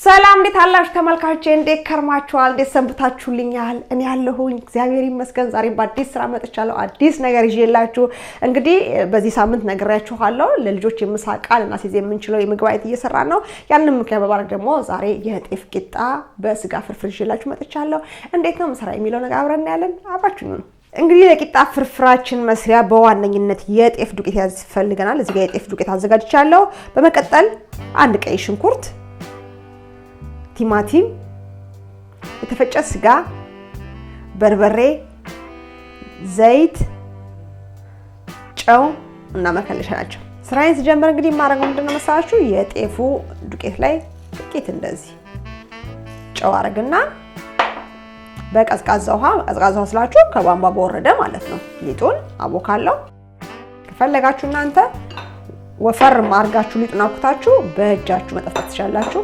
ሰላም እንዴት አላችሁ ተመልካቾቼ እንዴት ከርማችኋል እንዴት ሰንብታችሁልኛል እኔ ያለሁኝ እግዚአብሔር ይመስገን ዛሬ በአዲስ ስራ መጥቻለሁ አዲስ ነገር ይዤላችሁ እንግዲህ በዚህ ሳምንት ነግሬያችኋለሁ ለልጆች የምሳቃል እና ሲዜ የምንችለው የምግብ አይነት እየሰራን ነው ያንን ምክንያት በማድረግ ደግሞ ዛሬ የጤፍ ቂጣ በስጋ ፍርፍር ይዤላችሁ መጥቻለሁ እንዴት ነው መስራ የሚለው ነገር አብረን እናያለን አብራችሁኝ ነው እንግዲህ ለቂጣ ፍርፍራችን መስሪያ በዋነኝነት የጤፍ ዱቄት ያስፈልገናል እዚህ ጋር የጤፍ ዱቄት አዘጋጅቻለሁ በመቀጠል አንድ ቀይ ሽንኩርት ቲማቲም የተፈጨ ስጋ በርበሬ ዘይት ጨው እና መከለሻ ናቸው ስራዬን ስጀምር እንግዲህ ማረጋው ምንድነው መሰላችሁ የጤፉ ዱቄት ላይ ጥቂት እንደዚህ ጨው አረግና በቀዝቃዛ ውሃ ስላችሁ ከቧንቧ በወረደ ማለት ነው ሊጡን አቦካለሁ ከፈለጋችሁ እናንተ ወፈር ማርጋችሁ ሊጡን አኩታችሁ በእጃችሁ መጠፍጠፍ ትችላላችሁ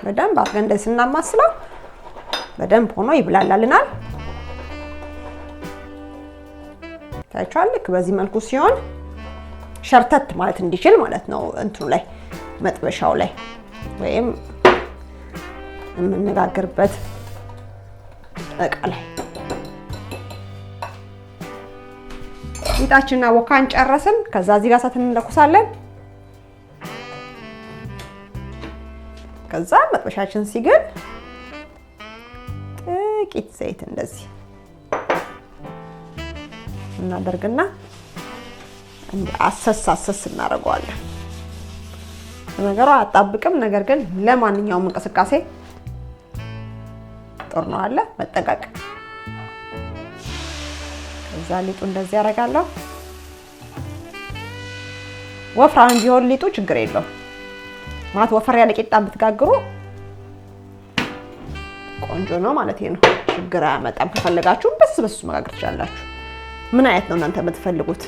በደንብ አድርገን እንደዚህ እናማስለው በደንብ ሆኖ ይብላላልናል ታይቷል ልክ በዚህ መልኩ ሲሆን ሸርተት ማለት እንዲችል ማለት ነው እንትኑ ላይ መጥበሻው ላይ ወይም የምንጋግርበት እቃ ላይ ሊጣችንና ወካን ጨረስን ከዛ እዚህ ጋር ሳትን እንለኩሳለን ከዛ መጥበሻችን ሲግል ጥቂት ዘይት እንደዚህ እናደርግና እንደ አሰስ እናደርገዋለን ነገሩ አጣብቅም ነገር ግን ለማንኛውም እንቅስቃሴ ጥሩ ነው አለ መጠንቀቅ ከዛ ሊጡ እንደዚህ ያደርጋለሁ ወፍራም ቢሆን ሊጡ ችግር የለውም ማለት ወፈር ያለ ቂጣ ብትጋግሩ ቆንጆ ነው ማለት ነው ችግር አያመጣም ከፈለጋችሁ በስበሱ መጋገር ትችላላችሁ ምን አይነት ነው እናንተ የምትፈልጉት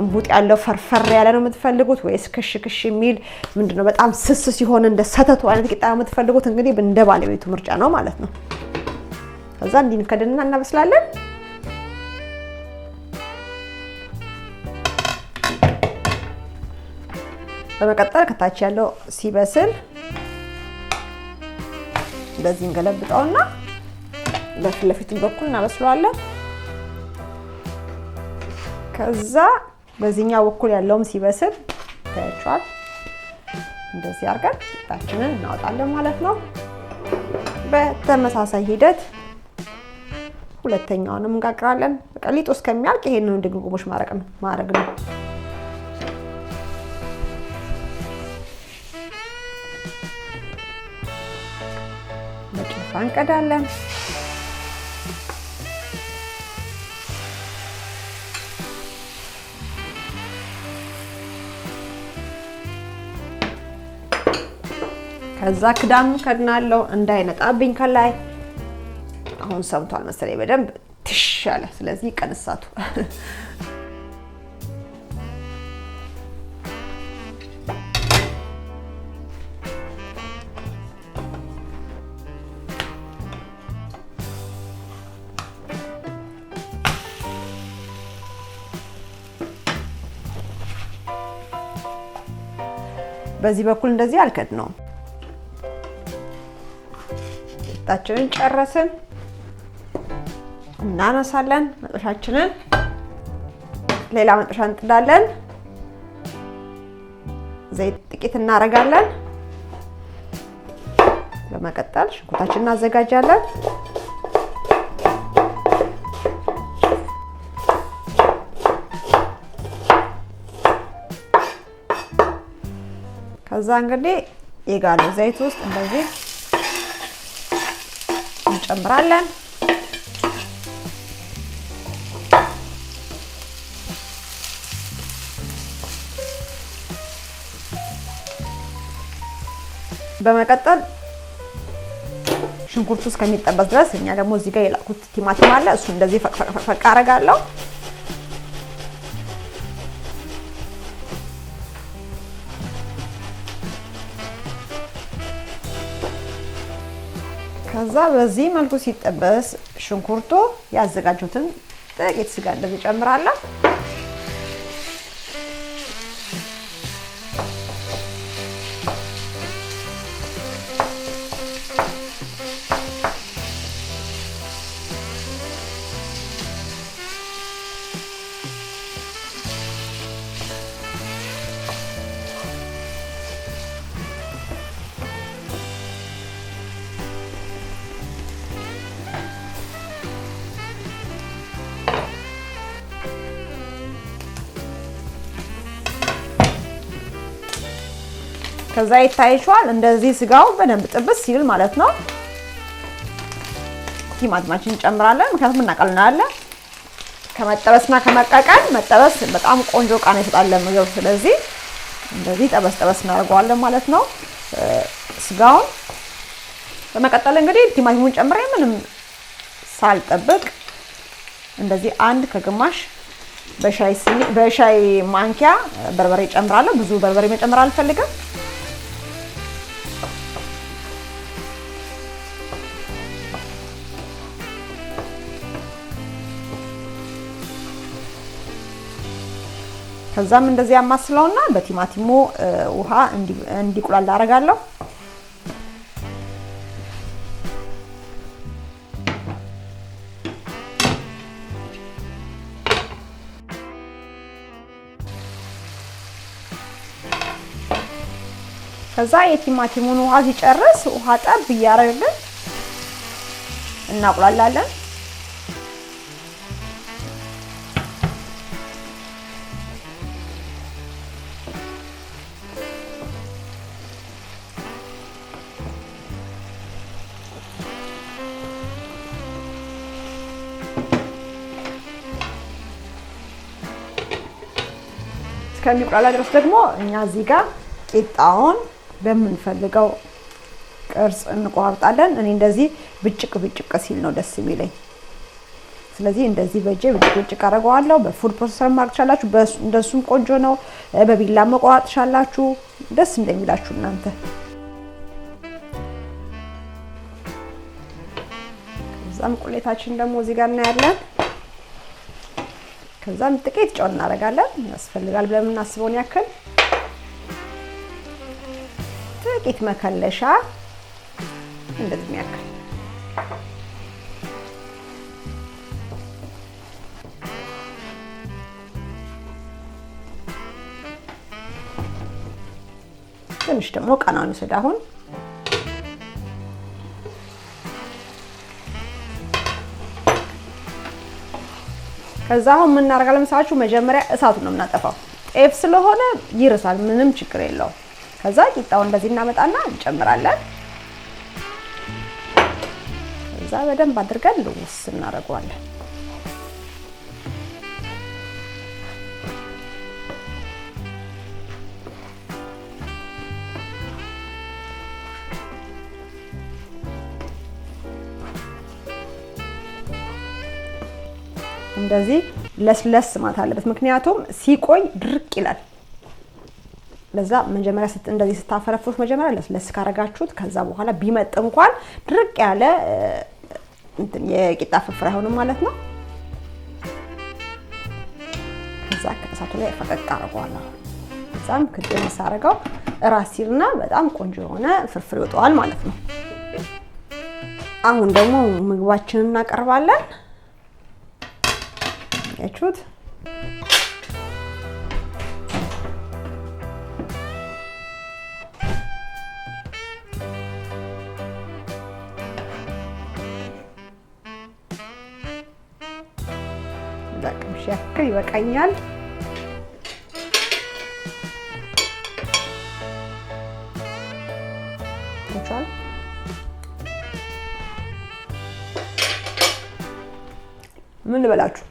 እንቡጥ ያለው ፈርፈር ያለ ነው የምትፈልጉት ወይስ ክሽ የሚል ምንድነው በጣም ስስ ሲሆን እንደ ሰተቱ አይነት ቂጣ የምትፈልጉት እንግዲህ እንደ ባለቤቱ ምርጫ ነው ማለት ነው ከዛ እንዲንከደንና እናበስላለን በመቀጠል ከታች ያለው ሲበስል በዚህ እንገለብጣውና በፊት በኩል እናበስለዋለን ከዛ በዚህኛው በኩል ያለውም ሲበስል ታያችኋል እንደዚህ አድርገን ቂጣችንን እናወጣለን ማለት ነው በተመሳሳይ ሂደት ሁለተኛውንም እንጋግራለን በቃ ሊጡ እስከሚያልቅ ይሄንን ድግግሞሽ ማድረግ ነው እንቀዳለን ከዛ ክዳኑ ከድናለው እንዳይነጣብኝ ከላይ አሁን ሰምቷል መሰለኝ በደንብ ትሻለ ስለዚህ ቀንሳቱ በዚህ በኩል እንደዚህ አልከድ ነው ቂጣችንን ጨረስን እናነሳለን መጥበሻችንን ሌላ መጥበሻ እንጥዳለን ዘይት ጥቂት እናረጋለን በመቀጠል ሽንኩርታችንን እናዘጋጃለን ከዛ እንግዲህ የጋለው ዘይት ውስጥ እንደዚህ እንጨምራለን በመቀጠል ሽንኩርቱ እስከሚጠበስ ድረስ እኛ ደግሞ እዚህ ጋር የላኩት ቲማቲም አለ እሱ እንደዚህ ፈቅ አረጋለሁ ከዛ በዚህ መልኩ ሲጠበስ ሽንኩርቱ ያዘጋጁትን ጥቂት ስጋ እንደዚህ ጨምራለሁ ከዛ ይታይሻል እንደዚህ ስጋው በደንብ ጥብስ ሲል ማለት ነው። ቲማቲማችን እንጨምራለን ምክንያቱም እናቀልናለን። ከመጠበስና ከመቀቀል መጠበስ በጣም ቆንጆ ቃና ይሰጣል ለምግብ። ስለዚህ እንደዚህ ጠበስ እናደርገዋለን ማለት ነው ስጋውን። በመቀጠል እንግዲህ ቲማቲሙን ጨምሬ ምንም ሳልጠብቅ እንደዚህ አንድ ከግማሽ በሻይ ማንኪያ በርበሬ ጨምራለሁ። ብዙ በርበሬ መጨመር አልፈልግም። ከዛም እንደዚህ አማስለውና በቲማቲሙ ውሃ እንዲቁላል አደርጋለሁ። ከዛ የቲማቲሙን ውሃ ሲጨርስ ውሃ ጠብ እያደረግን እናቁላላለን። እስከሚቁላላ ድረስ ደግሞ እኛ እዚህ ጋር ቂጣውን በምንፈልገው ቅርጽ እንቆርጣለን። እኔ እንደዚህ ብጭቅ ሲል ነው ደስ የሚለኝ። ስለዚህ እንደዚህ በእጄ ብጭቅ አደርገዋለሁ። በፉድ ፕሮሰሰር ማድረግ ትችላላችሁ፣ እንደሱም ቆንጆ ነው። በቢላ መቆራጥ ትችላላችሁ፣ ደስ እንደሚላችሁ እናንተ። ከዛም ቁሌታችን ደግሞ እዚህ ጋር እናያለን። ከዛም ጥቂት ጨው እናደርጋለን፣ ያስፈልጋል ብለን የምናስበውን ያክል። ጥቂት መከለሻ እንደዚህ ያክል። ትንሽ ደግሞ ቃናውን ወስድ አሁን ከዛ አሁን ምን እናደርጋለን መሰላችሁ? መጀመሪያ እሳቱን ነው የምናጠፋው። ጤፍ ስለሆነ ይርሳል፣ ምንም ችግር የለውም። ከዛ ቂጣውን እንደዚህ እናመጣና እንጨምራለን። ከዛ በደንብ አድርገን ልውስ እናደርገዋለን። እንደዚህ ለስለስ ማለት አለበት፣ ምክንያቱም ሲቆይ ድርቅ ይላል። ለዛ መጀመሪያ እንደዚህ ስታፈረፍሩት መጀመሪያ ለስለስ ካረጋችሁት ከዛ በኋላ ቢመጥ እንኳን ድርቅ ያለ የቂጣ ፍርፍር አይሆንም ማለት ነው። ከዛ ከእሳቱ ላይ ፈቀቅ አደርገዋለሁ። ከዛም ክድን ሳረገው ራስ ሲልና በጣም ቆንጆ የሆነ ፍርፍር ይወጣዋል ማለት ነው። አሁን ደግሞ ምግባችንን እናቀርባለን። ያችሁት ዳቅምሽ ያክል ይበቃኛል። እንቻል ምን ልበላችሁ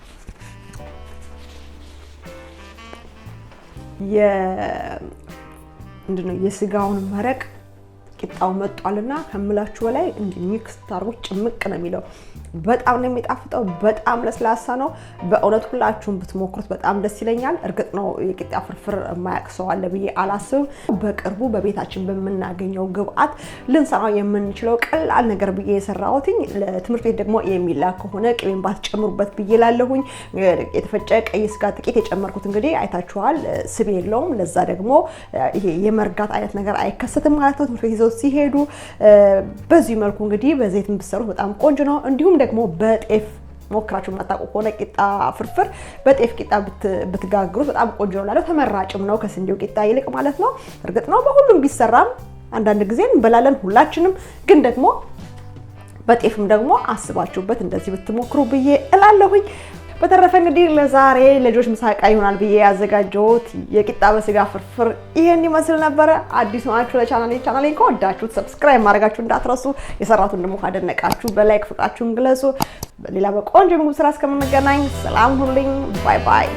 ምንድነው የስጋውን መረቅ ቂጣው መጥቷልና ከምላችሁ በላይ እንዲህ ሚክስ ታርጉት ጭምቅ ነው የሚለው። በጣም ነው የሚጣፍጠው። በጣም ለስላሳ ነው። በእውነት ሁላችሁም ብትሞክሩት በጣም ደስ ይለኛል። እርግጥ ነው የቂጣ ፍርፍር የማያውቅ ሰው አለ ብዬ አላስብም። በቅርቡ በቤታችን በምናገኘው ግብአት ልንሰራው የምንችለው ቀላል ነገር ብዬ የሰራሁትኝ ለትምህርት ቤት ደግሞ የሚላክ ከሆነ ቅቤን ባትጨምሩበት ብዬ ላለሁኝ። የተፈጨ ቀይ ስጋ ጥቂት የጨመርኩት እንግዲህ አይታችኋል፣ ስብ የለውም። ለዛ ደግሞ ይሄ የመርጋት አይነት ነገር አይከሰትም ማለት ነው ትምህርት ቤት ይዘው ሲሄዱ። በዚህ መልኩ እንግዲህ በዘይት ብትሰሩት በጣም ቆንጆ ነው። እንዲሁም ደግሞ በጤፍ ሞክራችሁ ማጣቁ ከሆነ ቂጣ ፍርፍር በጤፍ ቂጣ ብትጋግሩት በጣም ቆንጆ ነው ማለት ተመራጭም ነው ከስንዴው ቂጣ ይልቅ ማለት ነው። እርግጥ ነው በሁሉም ቢሰራም አንዳንድ ጊዜ እንበላለን ሁላችንም፣ ግን ደግሞ በጤፍም ደግሞ አስባችሁበት እንደዚህ ብትሞክሩ ብዬ እላለሁኝ። በተረፈ እንግዲህ ለዛሬ ልጆች ምሳቃ ይሆናል ብዬ ያዘጋጀሁት የቂጣ በስጋ ፍርፍር ይሄን ይመስል ነበር። አዲስ ናችሁ ለቻናሌን ከወዳችሁት ሰብስክራይብ ማድረጋችሁ እንዳትረሱ። የሰራቱን ደግሞ ካደነቃችሁ በላይክ ፍቃችሁን ግለጹ። በሌላ በቆንጆ ምግብ ስራ እስከምንገናኝ ሰላም ሁኑልኝ። ባይ ባይ።